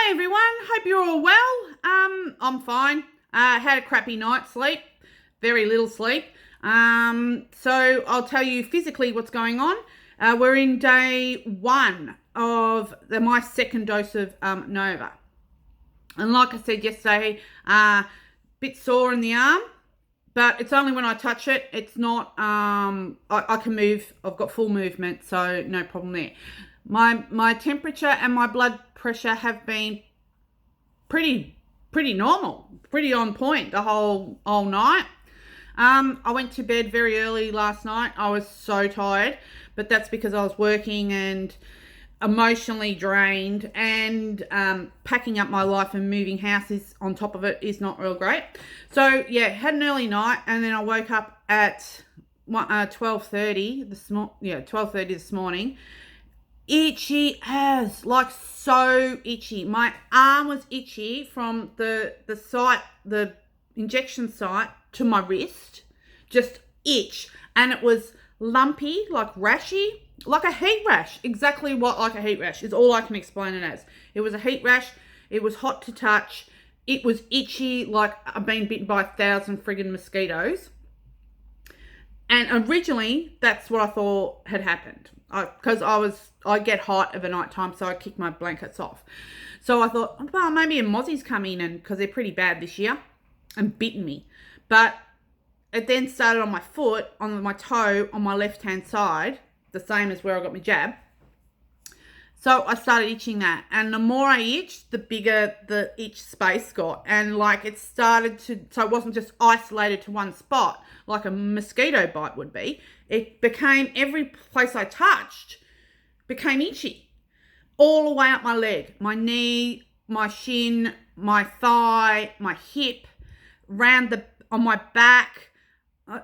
Hi everyone, hope you're all well. I'm fine. Had a crappy night's sleep, very little sleep. So I'll tell you physically what's going on. We're in day one of my second dose of Nova. And like I said yesterday, bit sore in the arm, but it's only when I touch it. It's not, I can move. I've got full movement, so no problem there. My temperature and my blood pressure have been pretty normal, pretty on point the whole night. I went to bed very early last night. I was so tired, but that's because I was working and emotionally drained, and packing up my life and moving houses on top of it is not real great. So yeah, had an early night, and then I woke up at 12:30 this morning. Itchy as, like so itchy. My arm was itchy from the injection site to my wrist, just itch, and it was lumpy, like rashy, like a heat rash. Exactly what like a heat rash is all I can explain it as. It was a heat rash. It was hot to touch. It was itchy, like I've been bitten by 1,000 friggin' mosquitoes. And originally, that's what I thought had happened. Because I get hot of a night time, so I kick my blankets off. So I thought, well, maybe a mozzie's come in, and because they're pretty bad this year, and bitten me. But it then started on my foot, on my toe, on my left-hand side, the same as where I got my jab. So I started itching that, and the more I itched, the bigger the itch space got, and like it started to, so it wasn't just isolated to one spot like a mosquito bite would be. It became, every place I touched became itchy, all the way up my leg, my knee, my shin, my thigh, my hip, on my back.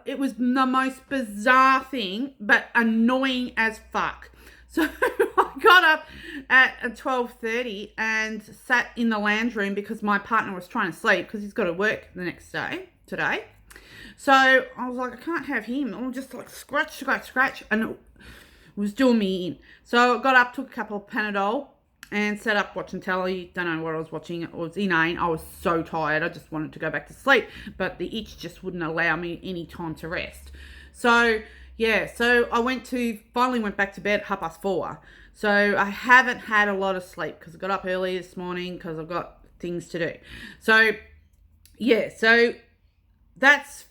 It was the most bizarre thing, but annoying as fuck. So I got up at 12:30 and sat in the lounge room because my partner was trying to sleep because he's got to work the next day, today. So I was like, I can't have him. I'll just like scratch. And it was doing me in. So I got up, took a couple of Panadol and sat up watching telly. Don't know what I was watching. It was inane. I was so tired. I just wanted to go back to sleep. But the itch just wouldn't allow me any time to rest. So yeah, so I finally went back to bed at 4:30. So I haven't had a lot of sleep because I got up early this morning because I've got things to do. So yeah, so that's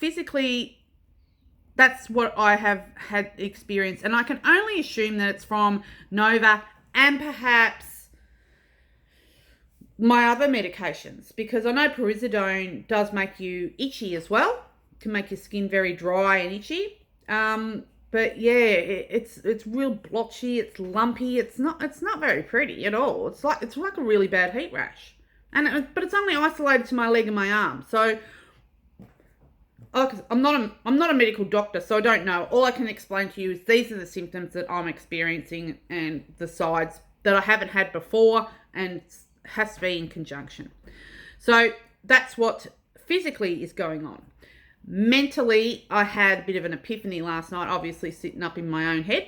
what I have had experienced. And I can only assume that it's from Nova and perhaps my other medications, because I know Perizidone does make you itchy as well, can make your skin very dry and itchy. But yeah, it's real blotchy, it's lumpy, it's not very pretty at all. It's like a really bad heat rash. But it's only isolated to my leg and my arm. So I'm not a medical doctor, so I don't know. All I can explain to you is these are the symptoms that I'm experiencing, and the sides that I haven't had before, and has to be in conjunction. So that's what physically is going on. Mentally, I had a bit of an epiphany last night, obviously sitting up in my own head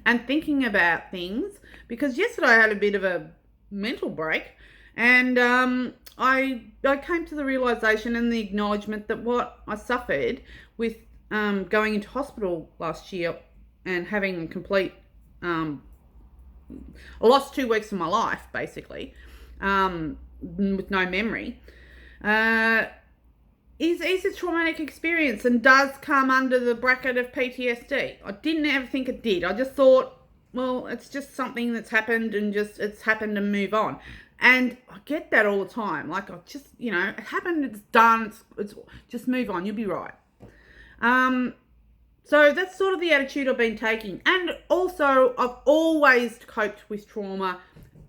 and thinking about things, because yesterday I had a bit of a mental break, and I came to the realisation and the acknowledgement that what I suffered with going into hospital last year and having a complete, I lost 2 weeks of my life, basically, with no memory, is a traumatic experience and does come under the bracket of PTSD. I didn't ever think it did. I just thought, well, it's just something that's happened and it's happened and move on. And I get that all the time. Like, I just, it happened, it's done, it's just move on, you'll be right. So that's sort of the attitude I've been taking. And also, I've always coped with trauma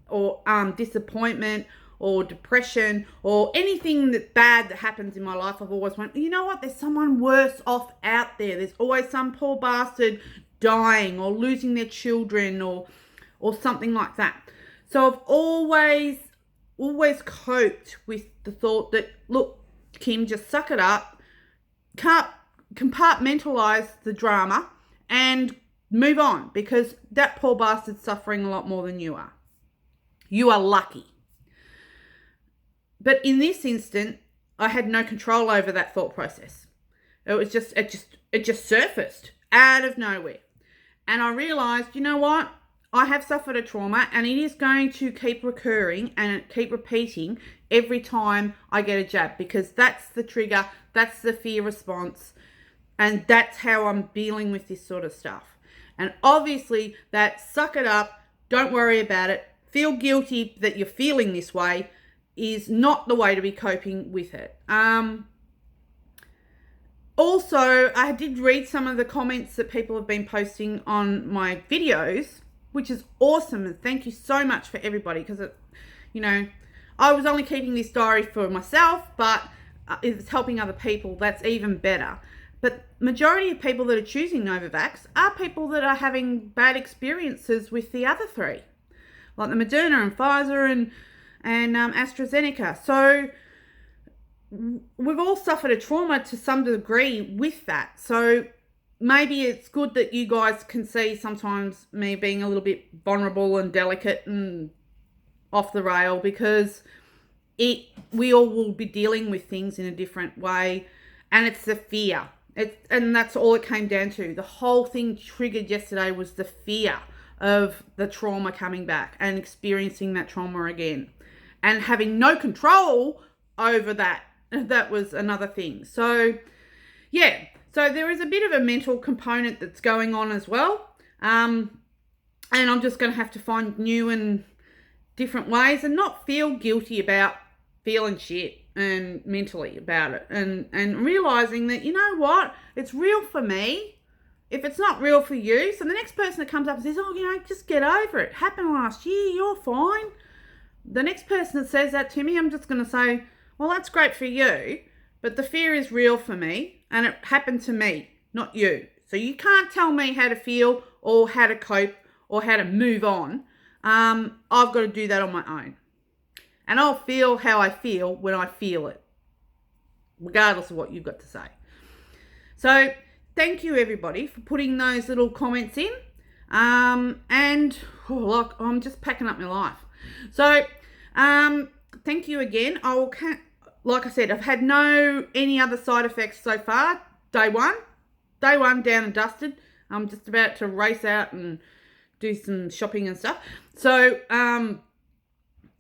or disappointment or depression or anything bad that happens in my life. I've always went, you know what, there's someone worse off out there. There's always some poor bastard dying or losing their children or something like that. So I've always coped with the thought that, look, Kim, just suck it up, compartmentalize the drama and move on, because that poor bastard's suffering a lot more than you are. You are lucky. But in this instant, I had no control over that thought process. It just surfaced out of nowhere. And I realized, you know what? I have suffered a trauma, and it is going to keep recurring and keep repeating every time I get a jab, because that's the trigger, that's the fear response, and that's how I'm dealing with this sort of stuff. And obviously that suck it up, don't worry about it, feel guilty that you're feeling this way is not the way to be coping with it. Also, I did read some of the comments that people have been posting on my videos, which is awesome, and thank you so much for everybody, because I was only keeping this diary for myself, but if it's helping other people, that's even better. But majority of people that are choosing Novavax are people that are having bad experiences with the other three, like the Moderna and Pfizer and AstraZeneca. So we've all suffered a trauma to some degree with that. So maybe it's good that you guys can see sometimes me being a little bit vulnerable and delicate and off the rail, because we all will be dealing with things in a different way, and it's the fear. And that's all it came down to. The whole thing triggered yesterday was the fear of the trauma coming back and experiencing that trauma again, and having no control over that. That was another thing. So yeah, so there is a bit of a mental component that's going on as well. And I'm just going to have to find new and different ways and not feel guilty about feeling shit and mentally about it, and realizing that, you know what, it's real for me if it's not real for you. So the next person that comes up and says, oh, just get over it, happened last year, you're fine. The next person that says that to me, I'm just going to say, well, that's great for you, but the fear is real for me, and it happened to me, not you. So you can't tell me how to feel or how to cope or how to move on. I've got to do that on my own. And I'll feel how I feel when I feel it, regardless of what you've got to say. So thank you, everybody, for putting those little comments in. Look, I'm just packing up my life. So thank you again. Like I said, I've had any other side effects so far. Day one down and dusted. I'm just about to race out and do some shopping and stuff. So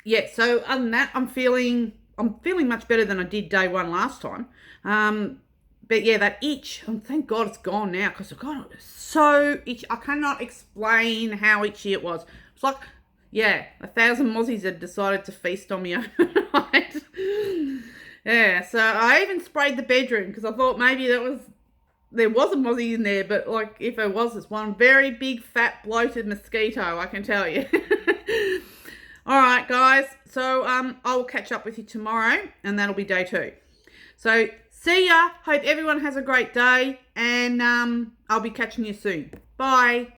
yeah, so other than that, I'm feeling much better than I did day one last time. But yeah, that itch, thank God it's gone now, because God, it was so itchy. I cannot explain how itchy it was. It's like, yeah, 1,000 mozzies had decided to feast on me overnight. Yeah, so I even sprayed the bedroom, because I thought maybe there was a mozzie in there, but like, if it was, it's one very big, fat, bloated mosquito, I can tell you. All right, guys. So I'll catch up with you tomorrow, and that'll be day 2. So see ya. Hope everyone has a great day, and I'll be catching you soon. Bye.